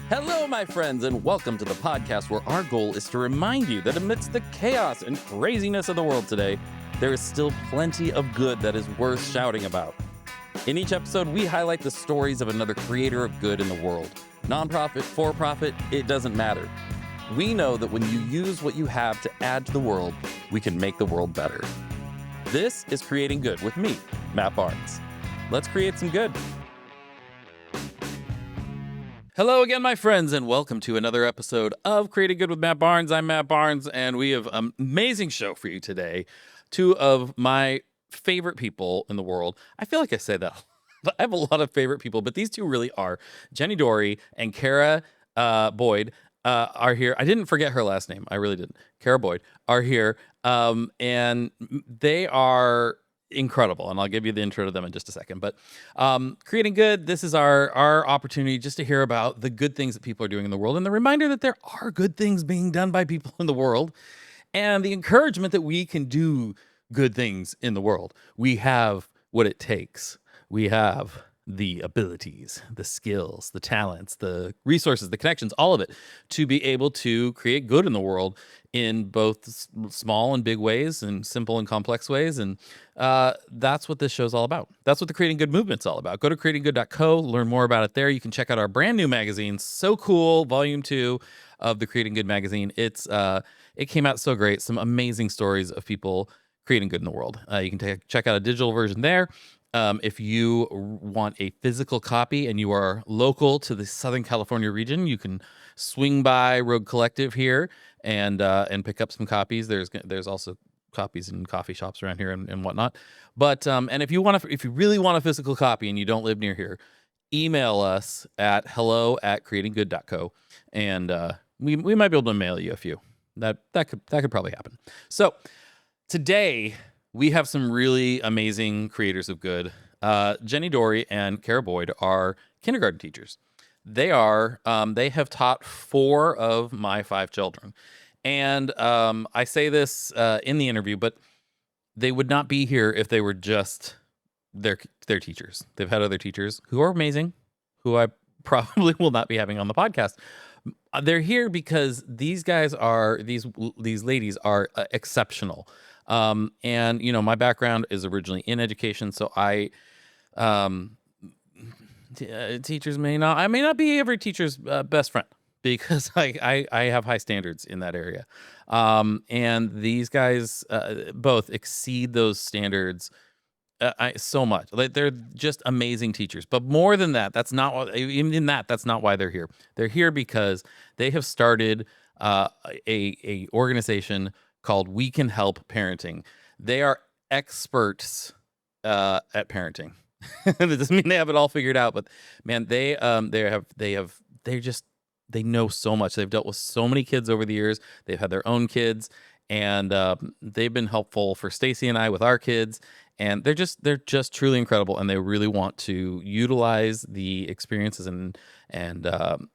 Hello, my friends, and welcome to the podcast where our goal is to remind you that amidst the chaos and craziness of the world today, there is still plenty of good that is worth shouting about. In each episode, we highlight the stories of another creator of good in the world. Nonprofit, for-profit, it doesn't matter. We know that when you use what you have to add to the world, we can make the world better. This is Creating Good with me, Matt Barnes. Let's create some good. Hello again, my friends, and welcome to another episode of Creating Good with Matt Barnes. I'm Matt Barnes, and we have an amazing show for you today. Two of my favorite people in the world. I feel like I say that. I have a lot of favorite people, but these two really are. Jenny Dory and Cara Boyd are here. I didn't forget her last name. I really didn't. Cara Boyd are here, and they are incredible, and I'll give you the intro to them in just a second. But Creating Good, this is our opportunity just to hear about the good things that people are doing in the world, and the reminder that there are good things being done by people in the world, and the encouragement that we can do good things in the world. We have what it takes. We have the abilities, the skills, the talents, the resources, the connections, all of it to be able to create good in the world in both small and big ways and simple and complex ways. And that's what this show's all about. That's what the Creating Good movement's all about. Go to creatinggood.co, learn more about it there. You can check out our brand new magazine. So cool. Volume 2 of the Creating Good magazine. It came out so great. Some amazing stories of people creating good in the world. You can check out a digital version there. If you want a physical copy and you are local to the Southern California region, you can swing by Rogue Collective here and pick up some copies. There's also copies in coffee shops around here and whatnot. But and if you really want a physical copy and you don't live near here, email us at hello@creatinggood.co, and we might be able to mail you a few. That could probably happen. So today we have some really amazing creators of good. Jenny Dory and Cara Boyd are kindergarten teachers. They have taught 4 of my 5 children. And I say this in the interview, but they would not be here if they were just their teachers. They've had other teachers who are amazing, who I probably will not be having on the podcast. They're here because these ladies are exceptional. And you know, my background is originally in education, so teachers I may not be every teacher's best friend, because I have high standards in that area. And these guys both exceed those standards so much. Like, they're just amazing teachers. But more than that, that's not why they're here. They're here because they have started a organization called We Can Help Parenting. They are experts at parenting. It doesn't mean they have it all figured out, but man, they know so much. They've dealt with so many kids over the years. They've had their own kids, and they've been helpful for Stacy and I with our kids. And they're just truly incredible, and they really want to utilize the experiences and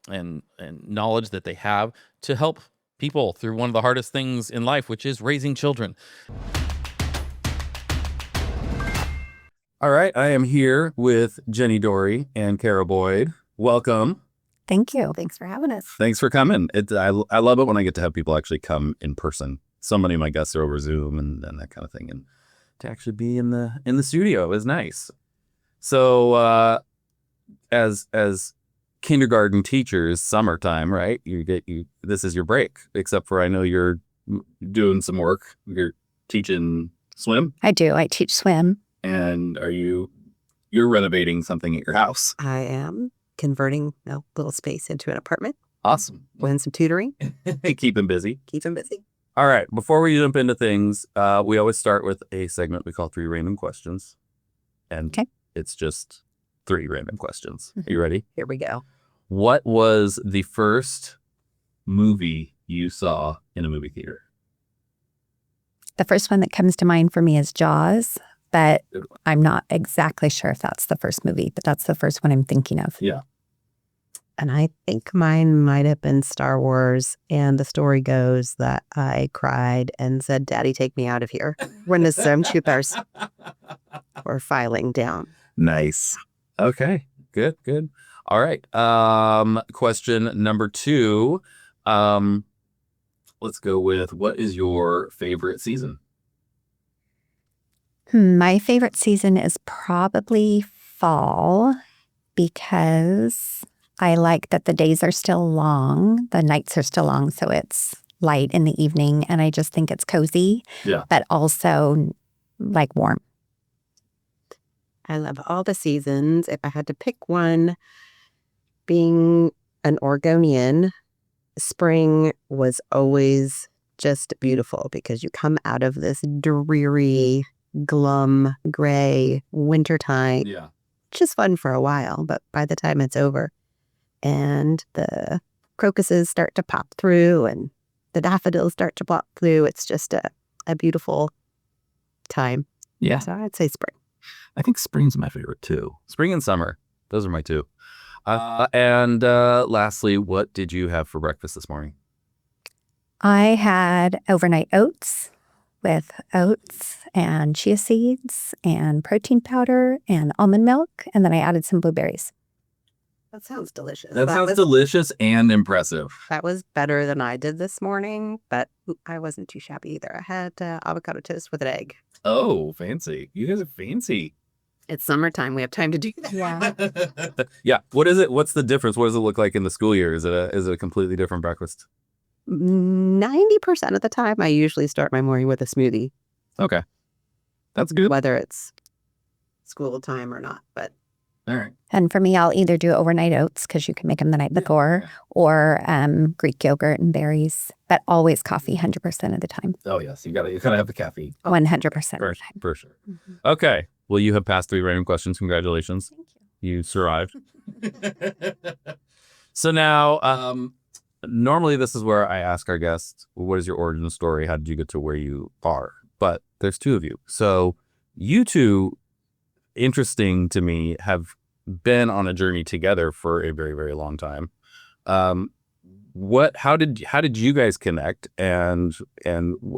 knowledge that they have to help people through one of the hardest things in life, which is raising children. All right, I am here with Jenny Dory and Cara Boyd. Welcome. Thank you. Thanks for having us. Thanks for coming. I love it when I get to have people actually come in person. So many of my guests are over Zoom and that kind of thing, and to actually be in the studio is nice. So as kindergarten teachers, summertime, right? This is your break, except for I know you're doing some work. You're teaching swim. I do. I teach swim. And you're renovating something at your house? I am converting a little space into an apartment. Awesome. Doing some tutoring. Keep them busy. All right. Before we jump into things, we always start with a segment we call 3 random questions. And It's just 3 random questions. Are you ready? Here we go. What was the first movie you saw in a movie theater? The first one that comes to mind for me is Jaws, but I'm not exactly sure if that's the first movie, but that's the first one I'm thinking of. Yeah. And I think mine might have been Star Wars. And the story goes that I cried and said, "Daddy, take me out of here," when the stormtroopers were filing down. Nice. Okay. Good, good. All right. Question number 2. Let's go with, what is your favorite season? My favorite season is probably fall because I like that the days are still long, the nights are still long, so it's light in the evening, and I just think it's cozy, but also like warm. I love all the seasons. If I had to pick one, being an Oregonian, spring was always just beautiful because you come out of this dreary, glum, gray wintertime. Yeah. Which is fun for a while, but by the time it's over and the crocuses start to pop through and the daffodils start to pop through, it's just a beautiful time. Yeah. So I'd say spring. I think spring's my favorite too. Spring and summer. Those are my 2. And lastly, what did you have for breakfast this morning? I had overnight oats with oats and chia seeds and protein powder and almond milk, and then I added some blueberries. That sounds delicious. That sounds delicious and impressive. That was better than I did this morning, but I wasn't too shabby either. I had avocado toast with an egg. Oh, fancy. You guys are fancy. It's summertime. We have time to do that. Yeah. Yeah. What is it? What's the difference? What does it look like in the school year? Is it a completely different breakfast? 90% of the time, I usually start my morning with a smoothie. Okay. That's good. Whether it's school time or not, but All right. And for me, I'll either do overnight oats because you can make them the night before, or Greek yogurt and berries, but always coffee 100% of the time. Oh, yes. You gotta have the caffeine. 100% For, of the time. for sure. Mm-hmm. Okay. Well, you have passed 3 random questions. Congratulations. Thank you. You survived. So now, normally this is where I ask our guests, what is your origin story? How did you get to where you are? But there's 2 of you. So you 2, interesting to me, have been on a journey together for a very, very long time. How did you guys connect, and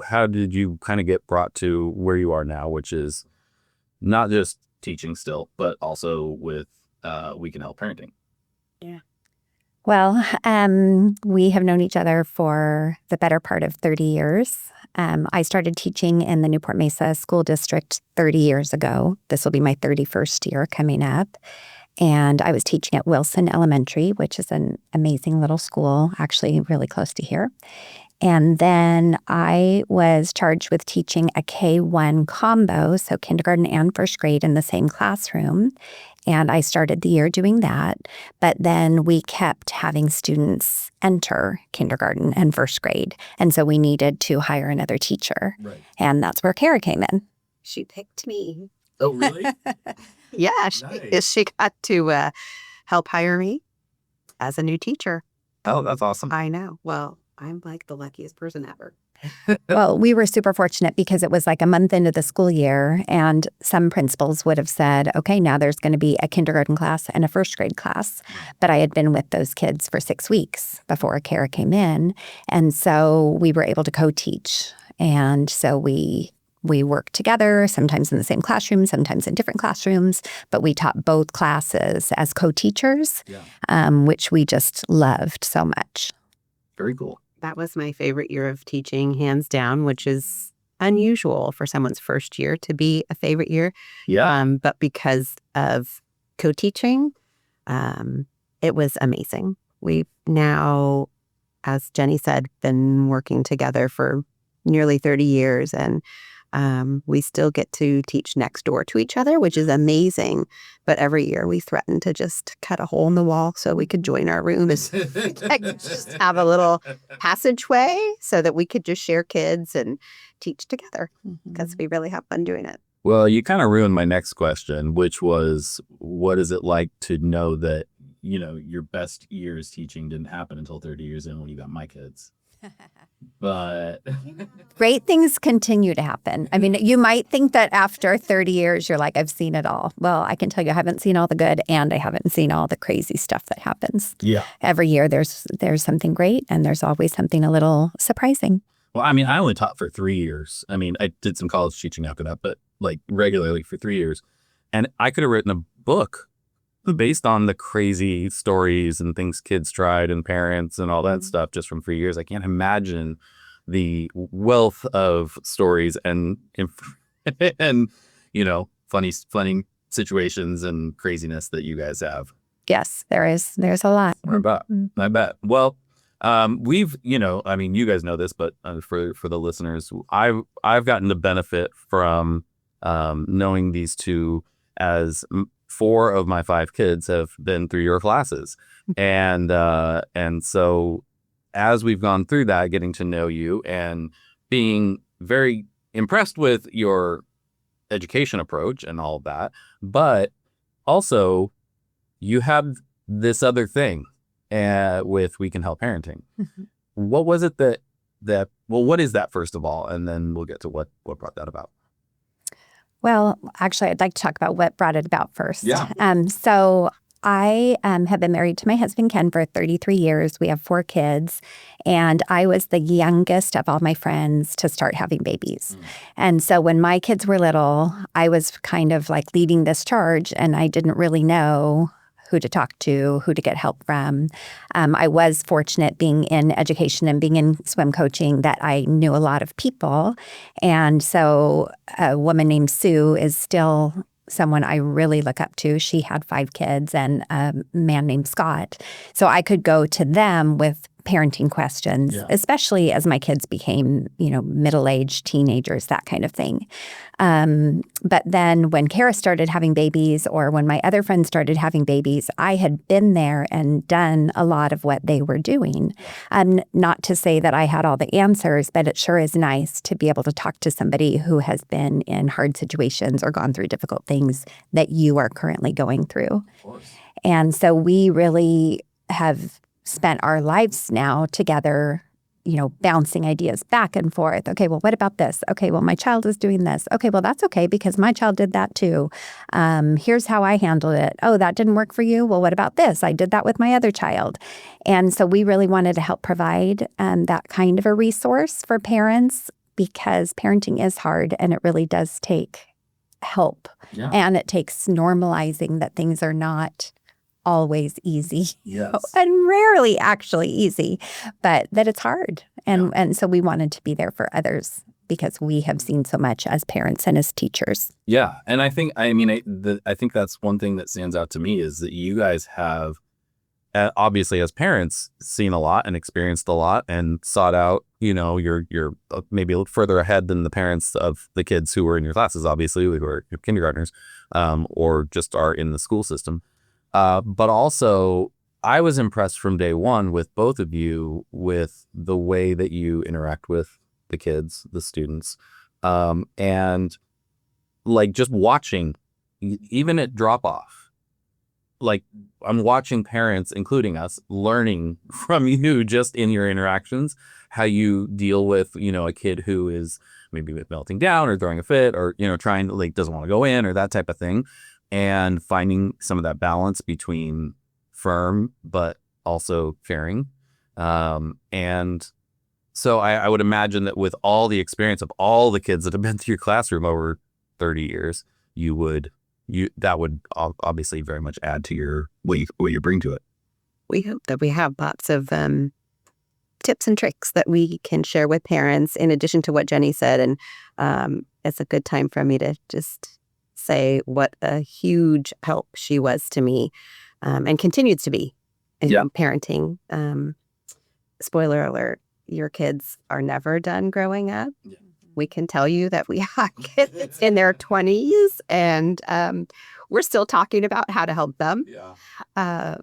how did you kind of get brought to where you are now, which is not just teaching still, but also with We Can Help Parenting? yeah. Well, we have known each other for the better part of 30 years. I started teaching in the Newport Mesa School District 30 years ago. This will be my 31st year coming up. And I was teaching at Wilson Elementary, which is an amazing little school, actually really close to here. And then I was charged with teaching a K-1 combo, so kindergarten and first grade in the same classroom. And I started the year doing that. But then we kept having students enter kindergarten and first grade. And so we needed to hire another teacher. Right. And that's where Cara came in. She picked me. Oh, really? Yeah, Nice. she got to help hire me as a new teacher. Oh, that's awesome. I know. Well, I'm like the luckiest person ever. Well, we were super fortunate because it was like a month into the school year, and some principals would have said, okay, now there's going to be a kindergarten class and a first grade class. But I had been with those kids for 6 weeks before Cara came in. And so we were able to co-teach. And so we worked together, sometimes in the same classroom, sometimes in different classrooms, but we taught both classes as co-teachers, which we just loved so much. Very cool. That was my favorite year of teaching, hands down, which is unusual for someone's first year to be a favorite year. Yeah. But because of co-teaching, it was amazing. We've now, as Jenny said, been working together for nearly 30 years, and we still get to teach next door to each other, which is amazing. But every year we threaten to just cut a hole in the wall so we could join our rooms. Just have a little passageway so that we could just share kids and teach together, because we really have fun doing it. Well, you kind of ruined my next question, which was, what is it like to know that, your best years teaching didn't happen until 30 years in when you got my kids? But Great things continue to happen. I mean, you might think that after 30 years, you're like, I've seen it all. Well, I can tell you I haven't seen all the good, and I haven't seen all the crazy stuff that happens. yeah. Every year there's something great, and there's always something a little surprising. Well, I mean, I only taught for 3 years. I mean, I did some college teaching after that, but like regularly for 3 years. And I could have written a book based on the crazy stories and things kids tried and parents and all that stuff just from 3 years, I can't imagine the wealth of stories and and funny situations and craziness that you guys have. Yes, there's a lot. I bet. Well, we've, you guys know this, but for the listeners, I've gotten the benefit from knowing these two, as 4 of my 5 kids have been through your classes, and so as we've gone through that, getting to know you and being very impressed with your education approach and all of that, but also you have this other thing with We Can Help Parenting. What was it what is that, first of all, and then we'll get to what brought that about. Well, actually, I'd like to talk about what brought it about first. Yeah. So I have been married to my husband, Ken, for 33 years. We have 4 kids, and I was the youngest of all my friends to start having babies. And so when my kids were little, I was kind of like leading this charge, and I didn't really know who to talk to, who to get help from. I was fortunate being in education and being in swim coaching that I knew a lot of people. And so a woman named Sue is still someone I really look up to. She had 5 kids, and a man named Scott. So I could go to them with parenting questions, especially as my kids became, middle-aged teenagers, that kind of thing. But then when Cara started having babies, or when my other friends started having babies, I had been there and done a lot of what they were doing. Not to say that I had all the answers, but it sure is nice to be able to talk to somebody who has been in hard situations or gone through difficult things that you are currently going through. Of course. And so we really have spent our lives now together, bouncing ideas back and forth. Okay, well, what about this? Okay, well, my child is doing this. Okay, well, that's okay because my child did that too. Here's how I handled it. Oh, that didn't work for you? Well, what about this? I did that with my other child. And so we really wanted to help provide that kind of a resource for parents, because parenting is hard and it really does take help. Yeah. And it takes normalizing that things are not always easy. Yes. And rarely actually easy, but that it's hard. And so we wanted to be there for others because we have seen so much as parents and as teachers. Yeah. And I think that's one thing that stands out to me, is that you guys have, obviously as parents, seen a lot and experienced a lot and sought out, you're maybe a little further ahead than the parents of the kids who were in your classes, obviously, who are kindergartners, or just are in the school system. But also, I was impressed from day one with both of you, with the way that you interact with the kids, the students, and like just watching, even at drop off, like I'm watching parents, including us, learning from you just in your interactions, how you deal with, a kid who is maybe melting down or throwing a fit or, trying to doesn't want to go in or that type of thing. And finding some of that balance between firm but also caring. And so I would imagine that with all the experience of all the kids that have been through your classroom over 30 years, that would obviously very much add to your what you bring to it. We hope that we have lots of tips and tricks that we can share with parents, in addition to what Jenny said. And it's a good time for me to just say what a huge help she was to me, and continues to be in parenting. Spoiler alert, your kids are never done growing up. Yeah. We can tell you that we have kids in their 20s, and we're still talking about how to help them. Yeah.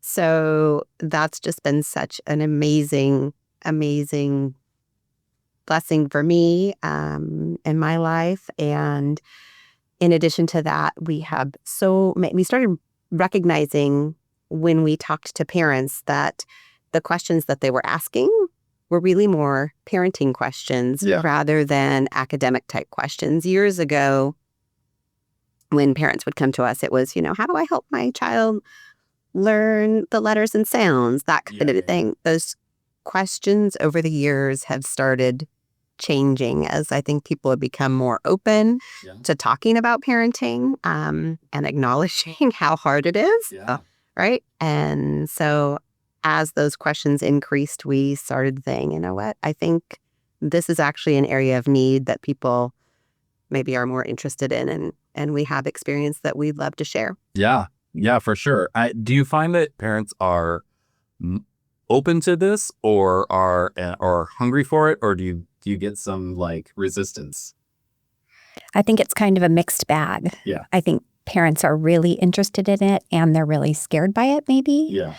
So that's just been such an amazing blessing for me in my life. And in addition to that, we started recognizing when we talked to parents that the questions that they were asking were really more parenting questions rather than academic type questions. Years ago, when parents would come to us, it was, how do I help my child learn the letters and sounds, that kind of thing. Those questions over the years have started changing as I think people have become more open to talking about parenting and acknowledging how hard it is. Right. And so as those questions increased, we started saying, you know what, I think this is actually an area of need that people maybe are more interested in, and we have experience that we'd love to share. Yeah, for sure. Do you find that parents are open to this, or are hungry for it, or do you get some like resistance? I think it's kind of a mixed bag. Yeah. I think parents are really interested in it and they're really scared by it, maybe. Yeah.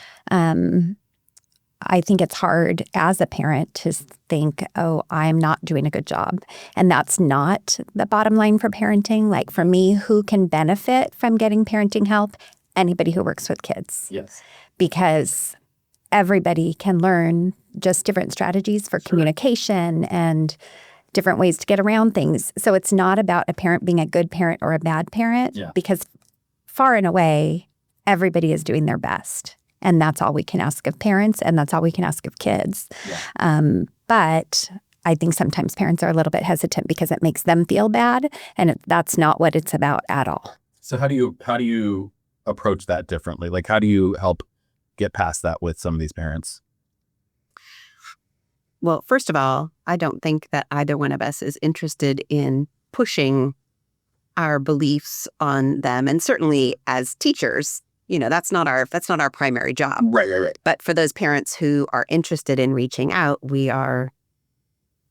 I think it's hard as a parent to think, oh, I'm not doing a good job. And that's not the bottom line for parenting. Like for me, who can benefit from getting parenting help? Anybody who works with kids. Yes. Because everybody can learn just different strategies for communication and different ways to get around things. So it's not about a parent being a good parent or a bad parent, because far and away, everybody is doing their best. And that's all we can ask of parents, and that's all we can ask of kids. But I think sometimes parents are a little bit hesitant because it makes them feel bad, and that's not what it's about at all. So how do you approach that differently? Like, how do you help get past that with some of these parents? Well, first of all, I don't think that either one of us is interested in pushing our beliefs on them. And certainly as teachers, that's not our primary job. Right. But for those parents who are interested in reaching out, we are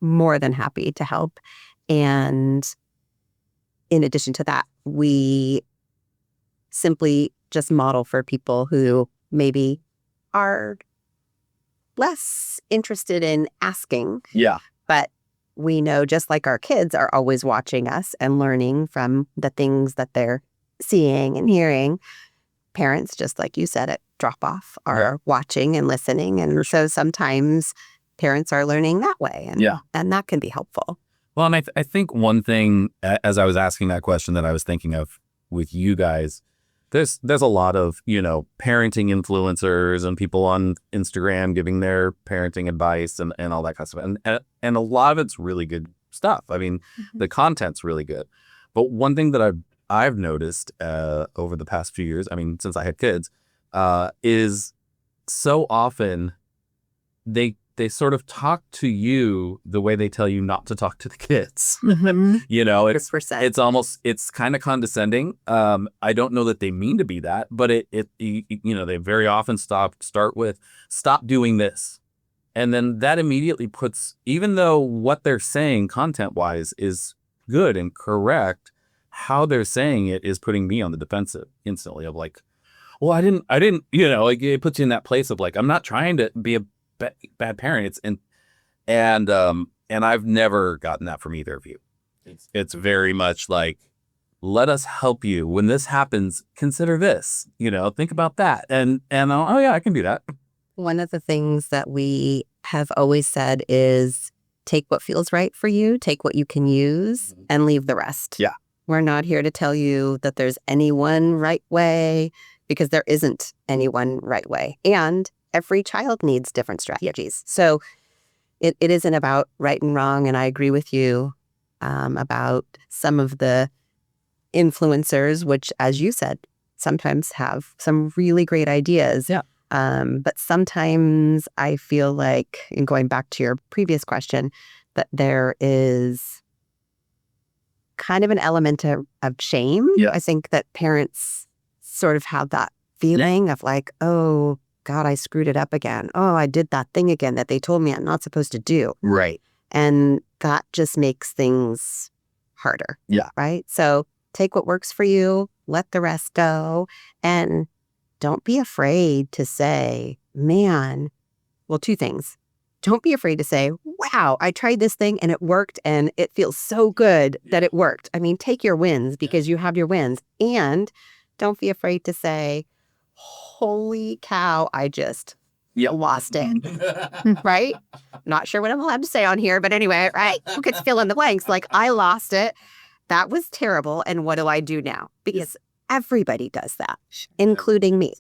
more than happy to help. And in addition to that, we simply just model for people who maybe are less interested in asking. Yeah. But we know, just like our kids are always watching us and learning from the things that they're seeing and hearing, parents, just like you said at drop-off, are watching and listening. And so sometimes parents are learning that way. And that can be helpful. Well, and I think one thing, as I was asking that question that I was thinking of with you guys, there's a lot of, parenting influencers and people on Instagram giving their parenting advice and all that kind of stuff. And a lot of it's really good stuff. I mean, the content's really good. But one thing that I've noticed over the past few years, I mean, since I had kids, is so often they sort of talk to you the way they tell you not to talk to the kids. It's kind of condescending. I don't know that they mean to be that, but they very often start with, stop doing this. And then that immediately puts, even though what they're saying content-wise is good and correct, how they're saying it is putting me on the defensive instantly of like, well, I didn't, like it puts you in that place of like, I'm not trying to be a bad parent. And I've never gotten that from either of you. It's very much like, let us help you. When this happens, consider this, think about that. And oh yeah, I can do that. One of the things that we have always said is take what feels right for you, take what you can use, and leave the rest. Yeah. We're not here to tell you that there's any one right way, because there isn't any one right way. And every child needs different strategies. So it isn't about right and wrong. And I agree with you about some of the influencers, which, as you said, sometimes have some really great ideas. Yeah. But sometimes I feel like, and going back to your previous question, that there is kind of an element of shame. Yes. I think that parents sort of have that feeling of like, oh, God, I screwed it up again. Oh, I did that thing again that they told me I'm not supposed to do. Right. And that just makes things harder. Yeah. Right? So take what works for you, let the rest go, and don't be afraid to say, man, well, two things. Don't be afraid to say, wow, I tried this thing and it worked and it feels so good that it worked. I mean, take your wins because you have your wins. And don't be afraid to say, holy cow, I just lost it. Right? Not sure what I'm allowed to say on here, but anyway, right? You could fill in the blanks. Like, I lost it. That was terrible. And what do I do now? Because everybody does that, including me.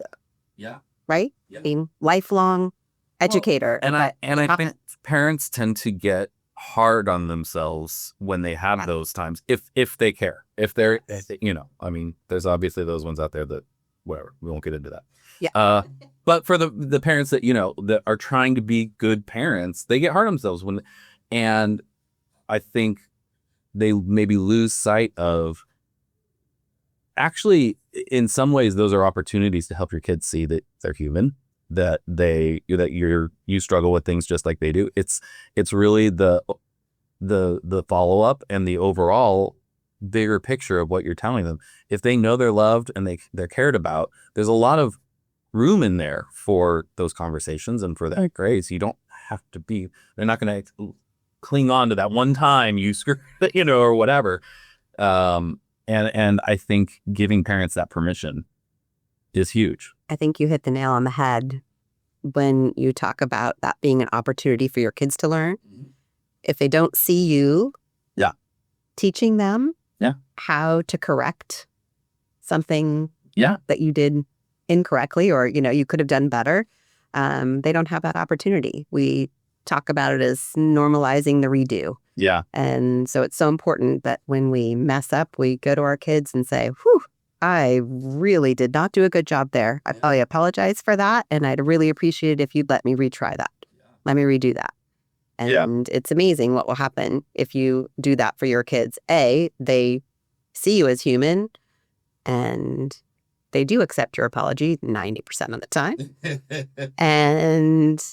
Yeah. Right? Yeah. Being lifelong educator. And I think parents tend to get hard on themselves when they have those times, if they care, if they're, I mean, there's obviously those ones out there that, whatever, we won't get into that. Yeah. But for the parents that, that are trying to be good parents, they get hard on themselves and I think they maybe lose sight of, actually, in some ways, those are opportunities to help your kids see that they're human, that you struggle with things just like they do. It's really the follow-up and the overall bigger picture of what you're telling them. If they know they're loved and they're cared about, there's a lot of room in there for those conversations and for that grace. You don't have to be, they're not going to cling on to that one time you screwed, or whatever. And I think giving parents that permission is huge. I think you hit the nail on the head when you talk about that being an opportunity for your kids to learn. If they don't see you teaching them how to correct something that you did incorrectly or, you could have done better, they don't have that opportunity. We talk about it as normalizing the redo. Yeah. And so it's so important that when we mess up, we go to our kids and say, whew, I really did not do a good job there. I apologize for that. And I'd really appreciate it if you'd let me retry that. Let me redo that. And it's amazing what will happen if you do that for your kids. A, they see you as human and they do accept your apology 90% of the time. And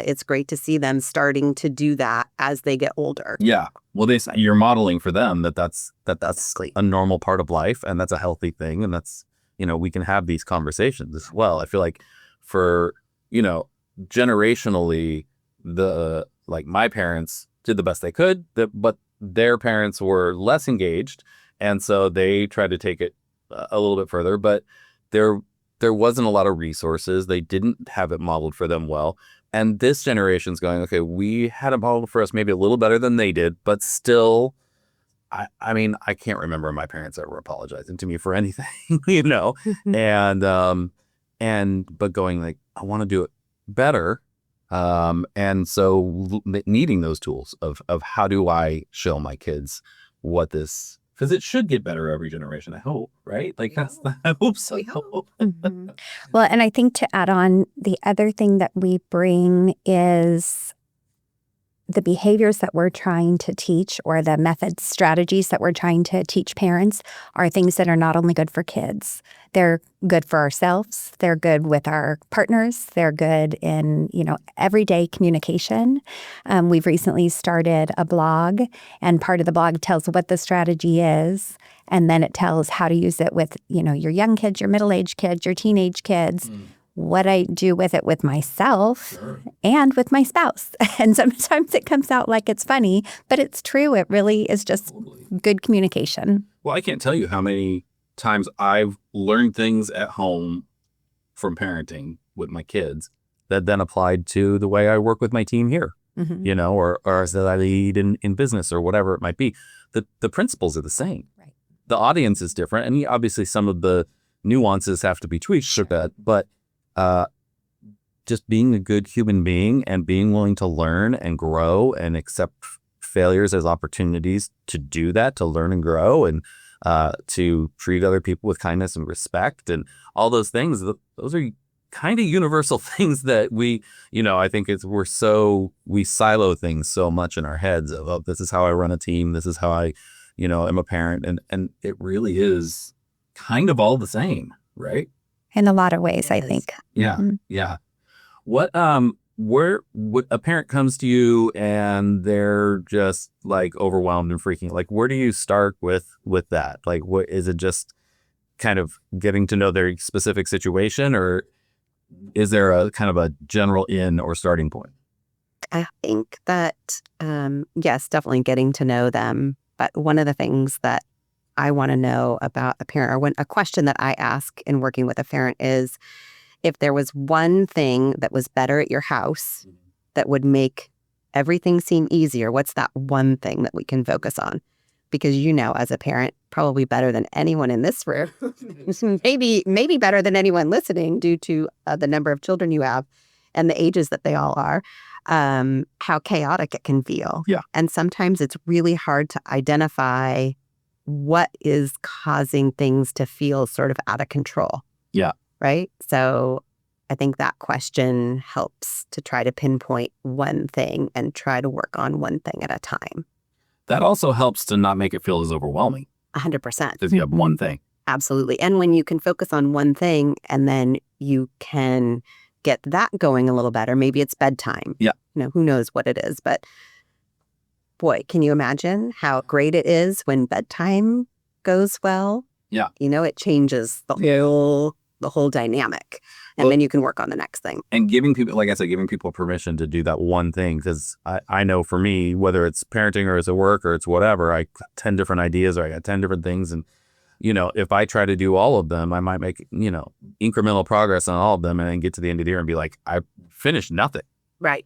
it's great to see them starting to do that as they get older. Yeah. Well, you're modeling for them that's a normal part of life, and that's a healthy thing. And that's, we can have these conversations as well. I feel like for, generationally, my parents did the best they could, but their parents were less engaged. And so they tried to take it a little bit further, but there wasn't a lot of resources. They didn't have it modeled for them well. And this generation's going, okay, we had it modeled for us maybe a little better than they did, but still, I mean, I can't remember my parents ever apologizing to me for anything, and but going like, I want to do it better. And so needing those tools of how do I show my kids what this, because it should get better every generation, I hope, right? Like I hope so. Mm-hmm. Well, and I think to add on, the other thing that we bring is the behaviors that we're trying to teach, or the methods, strategies that we're trying to teach parents, are things that are not only good for kids. They're good for ourselves. They're good with our partners. They're good in, everyday communication. We've recently started a blog, and part of the blog tells what the strategy is, and then it tells how to use it with, your young kids, your middle-aged kids, your teenage kids. What I do with it with myself and with my spouse. And sometimes it comes out like it's funny, but it's true. It really is just good communication. Well, I can't tell you how many times I've learned things at home from parenting with my kids that then applied to the way I work with my team here, or as that I lead in business or whatever it might be. The principles are the same. Right. The audience is different. And obviously some of the nuances have to be tweaked a bit, but just being a good human being and being willing to learn and grow and accept failures as opportunities to do that, to learn and grow, and to treat other people with kindness and respect and all those things. Those are kind of universal things that we, I think we silo things so much in our heads of, oh, this is how I run a team. This is how I, am a parent. And it really is kind of all the same, right? In a lot of ways, I think. Yeah. Mm-hmm. Yeah. What a parent comes to you and they're just like overwhelmed and freaking, like, where do you start with that? Like, what is it, just kind of getting to know their specific situation, or is there a kind of a general in or starting point? I think that, yes, definitely getting to know them. But one of the things that I want to know about a parent, or a question that I ask in working with a parent, is if there was one thing that was better at your house that would make everything seem easier, what's that one thing that we can focus on? Because as a parent, probably better than anyone in this room, maybe better than anyone listening due to the number of children you have and the ages that they all are. how chaotic it can feel. Yeah. And sometimes it's really hard to identify what is causing things to feel sort of out of control. Yeah. Right? So I think that question helps to try to pinpoint one thing and try to work on one thing at a time. That also helps to not make it feel as overwhelming 100%. if you have one thing. Absolutely. And when you can focus on one thing and then you can get that going a little better, maybe it's bedtime. Yeah. Who knows what it is. But boy, can you imagine how great it is when bedtime goes well? Yeah. It changes the whole dynamic. And then you can work on the next thing. And giving people, like I said, giving people permission to do that one thing. Because I know for me, whether it's parenting or it's at work or it's whatever, I got 10 different ideas or I got 10 different things. And if I try to do all of them, I might make, incremental progress on all of them and then get to the end of the year and be like, I finished nothing. Right.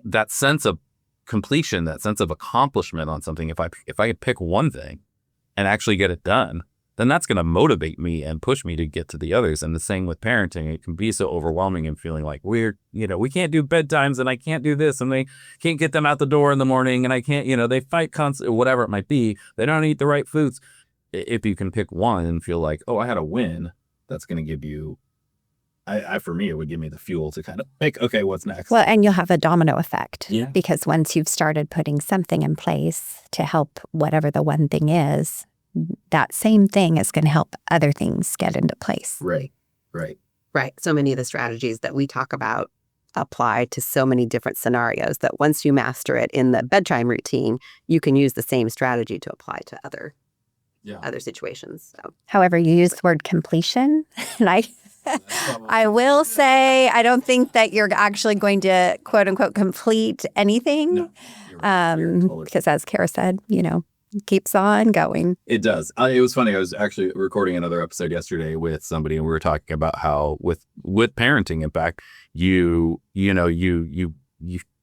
That sense of completion, that sense of accomplishment on something, if I could pick one thing and actually get it done, then that's going to motivate me and push me to get to the others. And the same with parenting. It can be so overwhelming and feeling like we can't do bedtimes and I can't do this and they can't get them out the door in the morning and I can't, they fight constantly, whatever it might be. They don't eat the right foods. If you can pick one and feel like, oh, I had a win, that's going to give you, for me, it would give me the fuel to kind of think, okay, what's next? Well, and you'll have a domino effect. Yeah. Because once you've started putting something in place to help whatever the one thing is, that same thing is going to help other things get into place. Right. So many of the strategies that we talk about apply to so many different scenarios that once you master it in the bedtime routine, you can use the same strategy to apply to other situations. So. However, you use the word completion, and I will say I don't think that you're actually going to quote unquote complete anything. No, you're totally Because as Cara said, keeps on going. It does. It was funny. I was actually recording another episode yesterday with somebody, and we were talking about how with parenting, in fact, you're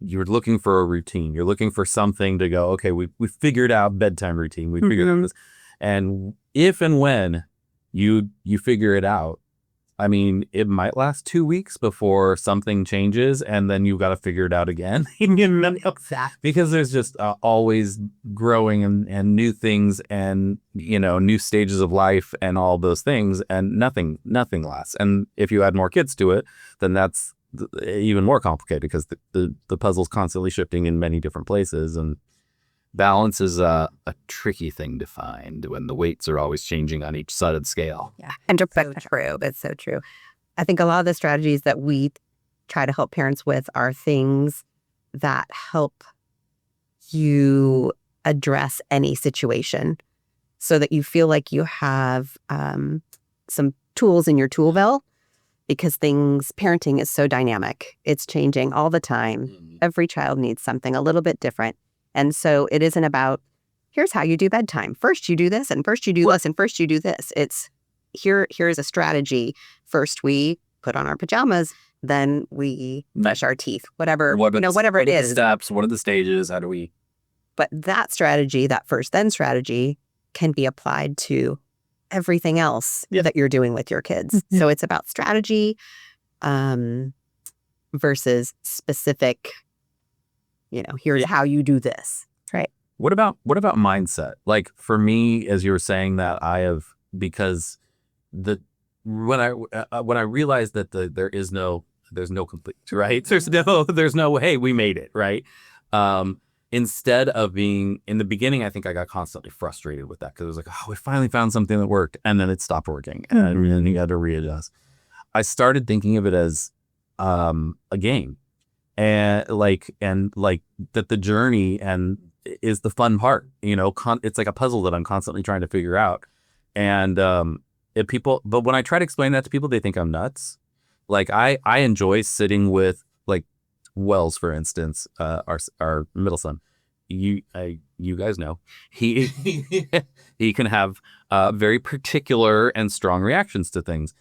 looking for a routine. You're looking for something to go, okay, we figured out bedtime routine. We figured out this. And if and when you figure it out, I mean, it might last 2 weeks before something changes, and then you've got to figure it out again. Because there's just always growing and new things and, new stages of life and all those things, and nothing lasts. And if you add more kids to it, then that's even more complicated because the puzzle's constantly shifting in many different places. And balance is a tricky thing to find when the weights are always changing on each side of the scale. Yeah. And so true. It's so true. I think a lot of the strategies that we try to help parents with are things that help you address any situation so that you feel like you have some tools in your tool belt, because parenting is so dynamic. It's changing all the time. Mm-hmm. Every child needs something a little bit different. And so it isn't about, here's how you do bedtime. First you do this, and first you do this, and first you do this. It's here's a strategy. First we put on our pajamas, then we brush our teeth, whatever it is. The steps, what are the stages? How do we? But that strategy, that first then strategy, can be applied to everything else that you're doing with your kids. Mm-hmm. So it's about strategy versus specific, here's how you do this. Right. What about mindset? Like for me, as you were saying that, because when I realized that there's no complete, right? There's no hey, we made it, right? Instead of being in the beginning, I think I got constantly frustrated with that because it was like, oh, we finally found something that worked, and then it stopped working, and then you had to readjust. I started thinking of it as a game, and that the journey and is the fun part. It's like a puzzle that I'm constantly trying to figure out, and but when I try to explain that to people, they think I'm nuts. Like I enjoy sitting with like Wells, for instance, our middle son. You guys know he can have very particular and strong reactions to things.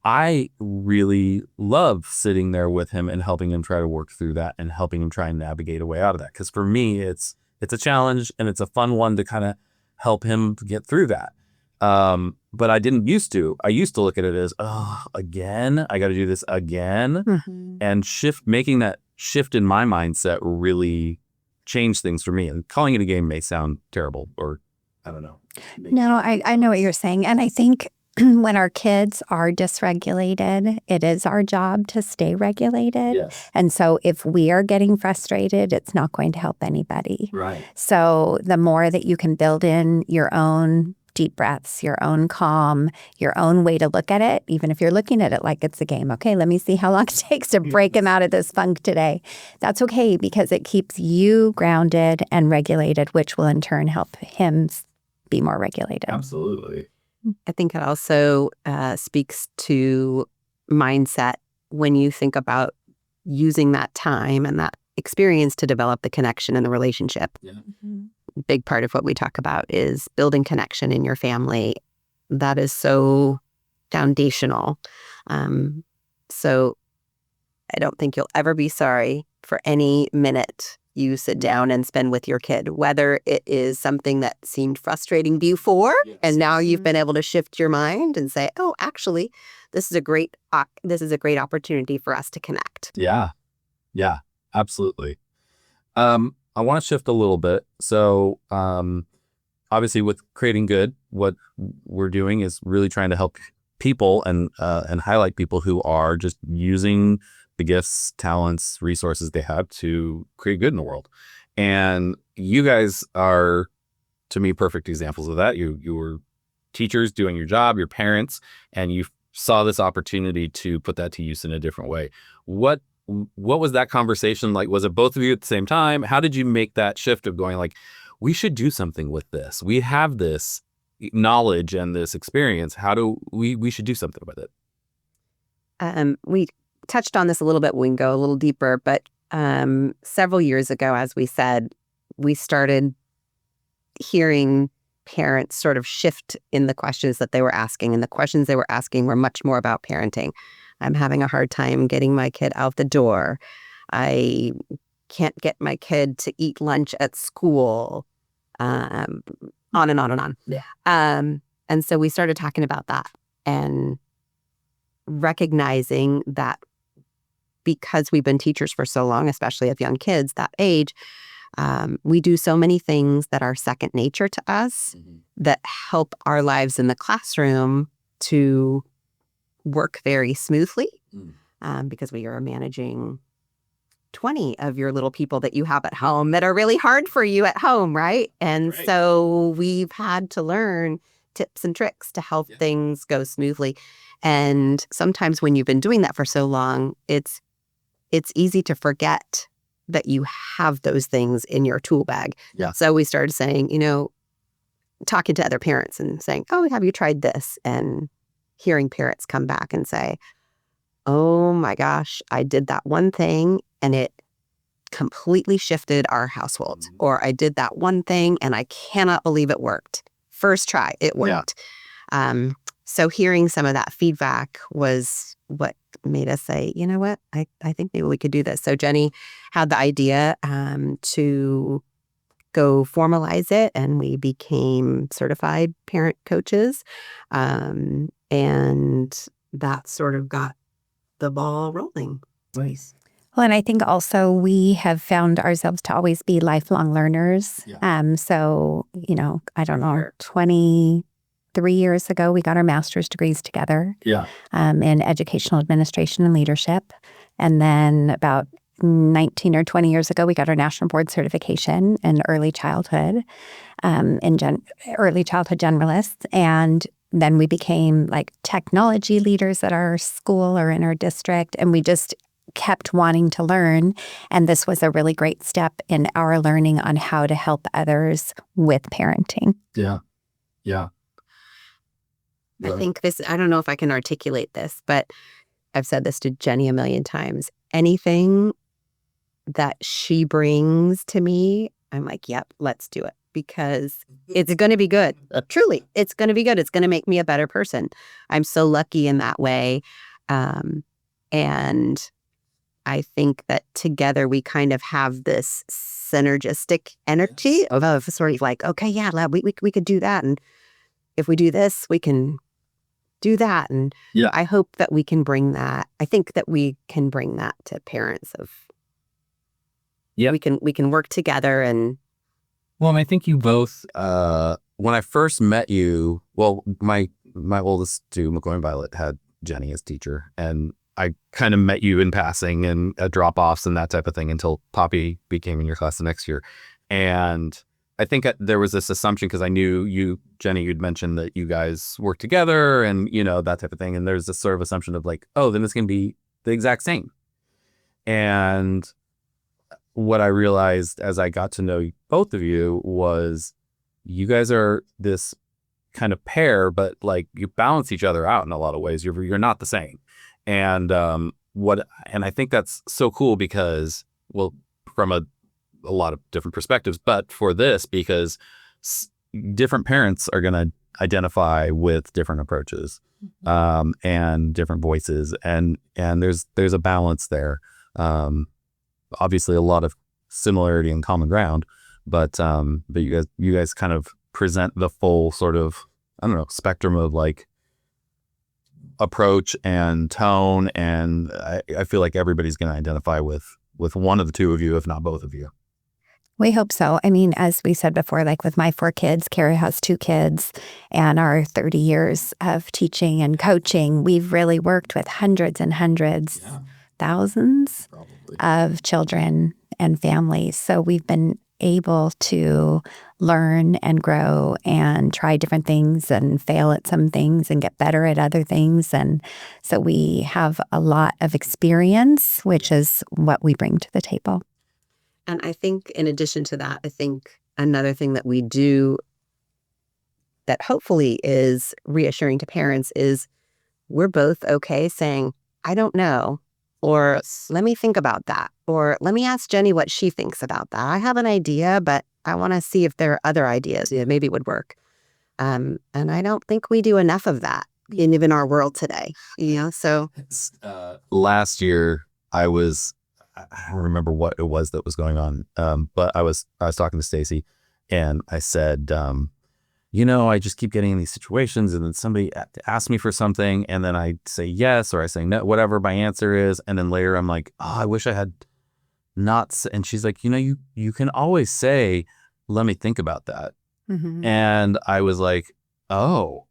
I really love sitting there with him and helping him try to work through that and helping him try and navigate a way out of that. Because for me, it's a challenge and it's a fun one to kind of help him get through that. But I didn't used to. I used to look at it as, oh, again, I got to do this again, and making that shift in my mindset really changed things for me. And calling it a game may sound terrible, or I don't know. No, I know what you're saying. And I think when our kids are dysregulated, it is our job to stay regulated. Yes. And so if we are getting frustrated, it's not going to help anybody. Right. So the more that you can build in your own deep breaths, your own calm, your own way to look at it, even if you're looking at it like it's a game. Okay, let me see how long it takes to break him out of this funk today. That's okay, because it keeps you grounded and regulated, which will in turn help him be more regulated. Absolutely. I think it also speaks to mindset when you think about using that time and that experience to develop the connection in the relationship. Yeah. Big part of what we talk about is building connection in your family. That is so foundational. So I don't think you'll ever be sorry for any minute you sit down and spend with your kid, whether it is something that seemed frustrating before, Yes. and now you've been able to shift your mind and say, "Oh, actually, this is a great opportunity for us to connect." Yeah. Yeah, absolutely. I want to shift a little bit. So, obviously with Creating Good, what we're doing is really trying to help people and highlight people who are just using the gifts, talents, resources they have to create good in the world. And you guys are, to me, perfect examples of that. You were teachers doing your job, your parents, and you saw this opportunity to put that to use in a different way. What was that conversation like? Was it both of you at the same time? How did you make that shift of going like, we should do something with this? We have this knowledge and this experience. How do we should do something with it? We touched on this a little bit. We can go a little deeper, but several years ago, as we said, we started hearing parents sort of shift in the questions that they were asking. And the questions they were asking were much more about parenting. I'm having a hard time getting my kid out the door. I can't get my kid to eat lunch at school. On and on and on. Yeah. And so we started talking about that and recognizing that because we've been teachers for so long, especially of young kids that age, we do so many things that are second nature to us that help our lives in the classroom to work very smoothly because we are managing 20 of your little people that you have at home that are really hard for you at home, right? And so we've had to learn tips and tricks to help things go smoothly. And sometimes when you've been doing that for so long, it's easy to forget that you have those things in your tool bag. Yeah. So we started saying, talking to other parents and saying, "Oh, have you tried this?" And hearing parents come back and say, "Oh my gosh, I did that one thing and it completely shifted our household." Or "I did that one thing and I cannot believe it worked. First try, it worked." So hearing some of that feedback was what made us say, "You know what, I think maybe we could do this." So Jenny had the idea to go formalize it, and we became certified parent coaches. And that sort of got the ball rolling. Nice. Well, and I think also we have found ourselves to always be lifelong learners. So, I don't know, 23 years ago, we got our master's degrees together in educational administration and leadership. And then about 19 or 20 years ago, we got our national board certification in early childhood, early childhood generalists. And then we became like technology leaders at our school or in our district. And we just kept wanting to learn. And this was a really great step in our learning on how to help others with parenting. Yeah. Yeah. I think I don't know if I can articulate this, but I've said this to Jenny a million times. Anything that she brings to me, I'm like, yep, let's do it, because it's going to be good. Truly, it's going to be good. It's going to make me a better person. I'm so lucky in that way. And I think that together we kind of have this synergistic energy of sort of like, okay, yeah, we could do that. And if we do this, we can do that. And I hope that we can bring that. I think that we can bring that to parents of Yep. we can work together. And Well, and I think you both, when I first met you, well, my oldest two, McCoy and Violet, had Jenny as teacher, and I kind of met you in passing and at drop-offs and that type of thing until Poppy became in your class the next year. And I think there was this assumption, because I knew you, Jenny, you'd mentioned that you guys work together and, that type of thing. And there's this sort of assumption of like, oh, then it's going to be the exact same. And what I realized as I got to know both of you was you guys are this kind of pair, but like you balance each other out in a lot of ways. You're not the same. And I think that's so cool because, well, from a lot of different perspectives, but for this, because different parents are going to identify with different approaches, and different voices, and there's a balance there. Obviously a lot of similarity and common ground, but you guys kind of present the full sort of, I don't know, spectrum of like approach and tone, and I feel like everybody's going to identify with one of the two of you, if not both of you. We hope so. I mean, as we said before, like with my 4 kids, Cara has 2 kids, and our 30 years of teaching and coaching, we've really worked with hundreds and hundreds, thousands of children and families. So we've been able to learn and grow and try different things and fail at some things and get better at other things. And so we have a lot of experience, which is what we bring to the table. And I think in addition to that, I think another thing that we do that hopefully is reassuring to parents is we're both okay saying, I don't know, or let me think about that, or let me ask Jenny what she thinks about that. I have an idea, but I want to see if there are other ideas that maybe would work. And I don't think we do enough of that in even our world today. So last year I don't remember what it was that was going on, but I was talking to Stacy, and I said, I just keep getting in these situations, and then somebody asks me for something, and then I say yes, or I say no, whatever my answer is, and then later I'm like, oh, I wish I had not. And she's like, you can always say, let me think about that. Mm-hmm. And I was like, oh.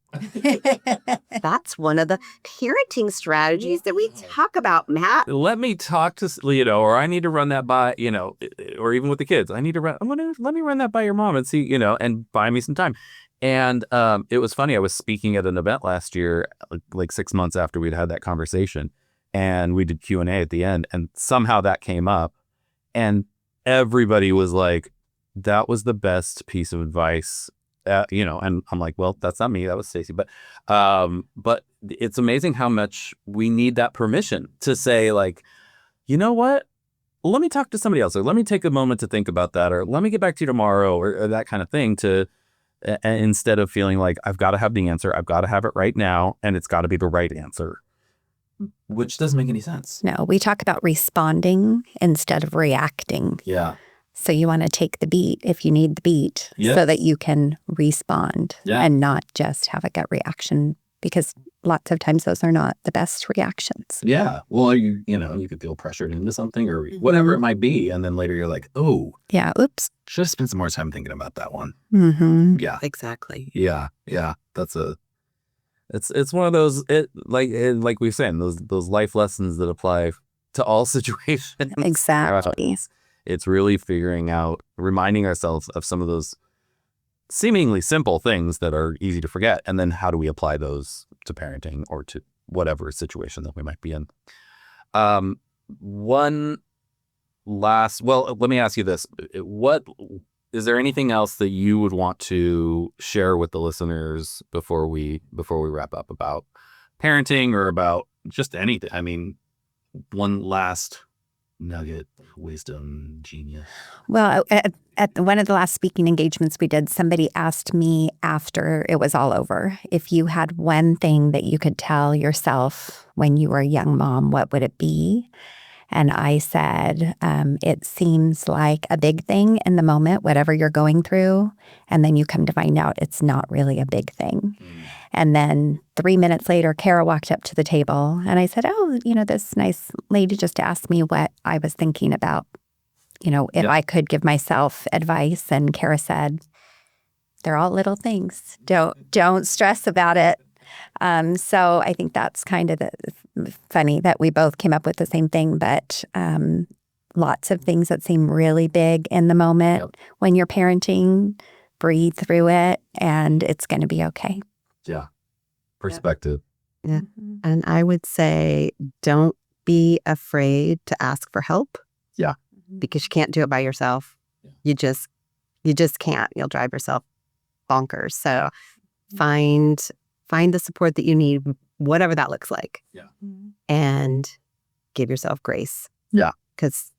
That's one of the parenting strategies that we talk about, Matt. Let me talk to, or I need to run that by, or even with the kids, let me run that by your mom and see, and buy me some time. And it was funny. I was speaking at an event last year, like 6 months after we'd had that conversation, and we did Q&A at the end, and somehow that came up, and everybody was like, that was the best piece of advice. And I'm like, well, that's not me. That was Stacy. But it's amazing how much we need that permission to say, like, you know what? Let me talk to somebody else, or let me take a moment to think about that, or let me get back to you tomorrow, or that kind of thing, instead of feeling like I've got to have the answer. I've got to have it right now, and it's got to be the right answer, which doesn't make any sense. No, we talk about responding instead of reacting. Yeah. So you want to take the beat if you need the beat, so that you can respond and not just have a gut reaction, because lots of times those are not the best reactions. Yeah. Well, you could feel pressured into something or whatever it might be. And then later you're like, oh, yeah, oops. Should have spent some more time thinking about that one. Mm-hmm. Yeah. Exactly. Yeah. Yeah. It's one of those, like we were saying, those life lessons that apply to all situations. Exactly. It's really reminding ourselves of some of those seemingly simple things that are easy to forget. And then how do we apply those to parenting or to whatever situation that we might be in? Let me ask you this. Is there anything else that you would want to share with the listeners before we wrap up about parenting or about just anything? I mean, one last nugget, wisdom, genius. Well, at one of the last speaking engagements we did, somebody asked me after it was all over, if you had one thing that you could tell yourself when you were a young mom, what would it be? And I said, it seems like a big thing in the moment, whatever you're going through. And then you come to find out it's not really a big thing. And then 3 minutes later, Cara walked up to the table and I said, oh, this nice lady just asked me what I was thinking about if I could give myself advice, and Cara said, they're all little things. Don't stress about it. So I think that's kind of funny that we both came up with the same thing, but lots of things that seem really big in the moment when you're parenting, breathe through it, and it's going to be okay. Yeah. Perspective. Yeah. And I would say don't be afraid to ask for help. Yeah. Because you can't do it by yourself. You just can't. You'll drive yourself bonkers. So find the support that you need, whatever that looks like. Yeah. And give yourself grace. Yeah. Because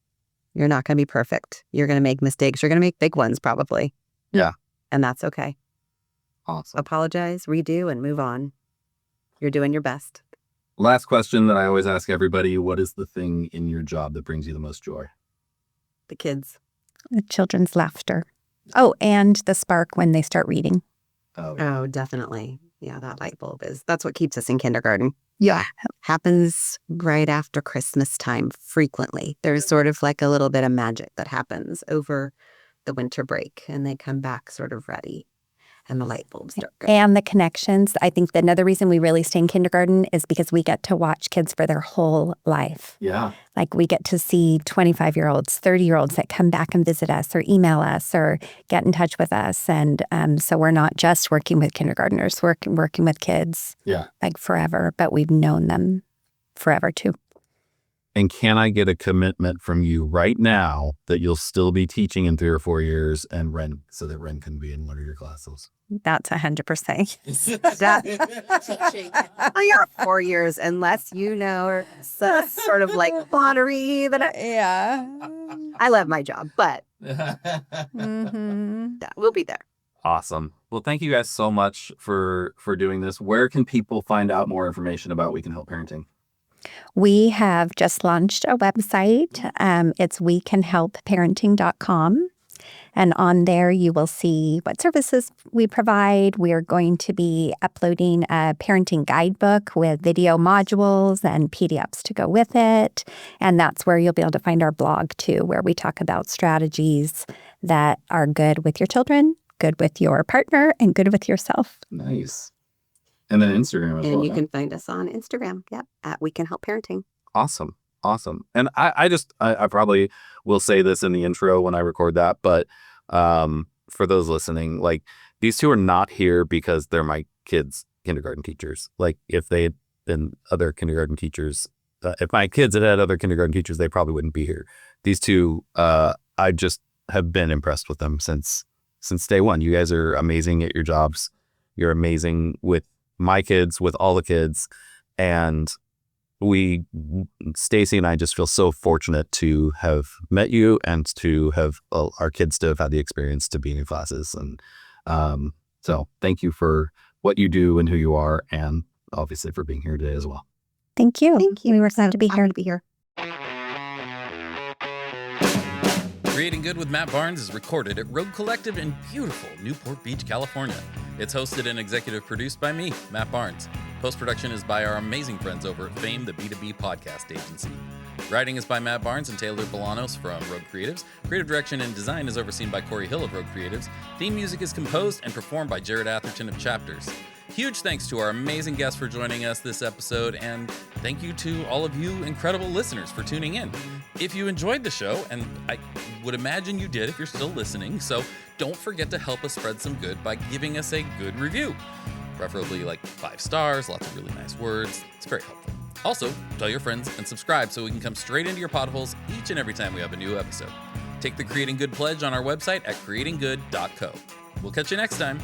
you're not going to be perfect. You're going to make mistakes. You're going to make big ones probably. Yeah. And that's okay. Awesome. Apologize, redo, and move on. You're doing your best. Last question that I always ask everybody, what is the thing in your job that brings you the most joy? The kids. The children's laughter. Oh, and the spark when they start reading. Oh, definitely. Yeah, that light bulb that's what keeps us in kindergarten. Yeah. Happens right after Christmas time frequently. There's sort of like a little bit of magic that happens over the winter break, and they come back sort of ready. And the light bulbs start going. And the connections. I think that another reason we really stay in kindergarten is because we get to watch kids for their whole life. Yeah. Like we get to see 25-year-olds, 30-year-olds that come back and visit us or email us or get in touch with us. And so we're not just working with kindergartners, we're working with kids like forever, but we've known them forever too. And can I get a commitment from you right now that you'll still be teaching in 3 or 4 years and Ren, so that Ren can be in one of your classes? That's 100%. You're 4 years, unless sort of like lottery that I love my job, but we'll be there. Awesome. Well, thank you guys so much for doing this. Where can people find out more information about We Can Help Parenting? We have just launched a website. It's wecanhelpparenting.com. And on there, you will see what services we provide. We are going to be uploading a parenting guidebook with video modules and PDFs to go with it. And that's where you'll be able to find our blog, too, where we talk about strategies that are good with your children, good with your partner, and good with yourself. Nice. And then Instagram as well. And you can find us on Instagram, at We Can Help Parenting. Awesome. And I probably will say this in the intro when I record that, but for those listening, like, these two are not here because they're my kids' kindergarten teachers. Like, if they had been other kindergarten teachers, if my kids had had other kindergarten teachers, they probably wouldn't be here. These two, I just have been impressed with them since day one. You guys are amazing at your jobs. You're amazing with my kids, with all the kids. And Stacy and I just feel so fortunate to have met you and to have our kids to have had the experience to be in your classes. And so thank you for what you do and who you are, and obviously for being here today as well. Thank you. Thank you. We were glad to be here. Creating Good with Matt Barnes is recorded at Rogue Collective in beautiful Newport Beach, California. It's hosted and executive produced by me, Matt Barnes. Post-production is by our amazing friends over at Fame, the B2B podcast agency. Writing is by Matt Barnes and Taylor Bolanos from Rogue Creatives. Creative direction and design is overseen by Corey Hill of Rogue Creatives. Theme music is composed and performed by Jared Atherton of Chapters. Huge thanks to our amazing guests for joining us this episode, and thank you to all of you incredible listeners for tuning in. If you enjoyed the show, and I would imagine you did if you're still listening, so don't forget to help us spread some good by giving us a good review. Preferably like 5 stars, lots of really nice words. It's very helpful. Also, tell your friends and subscribe so we can come straight into your potholes each and every time we have a new episode. Take the Creating Good pledge on our website at creatinggood.co. We'll catch you next time.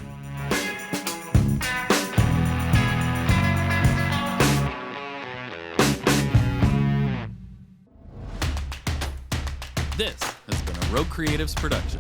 This has been a Rogue Creatives production.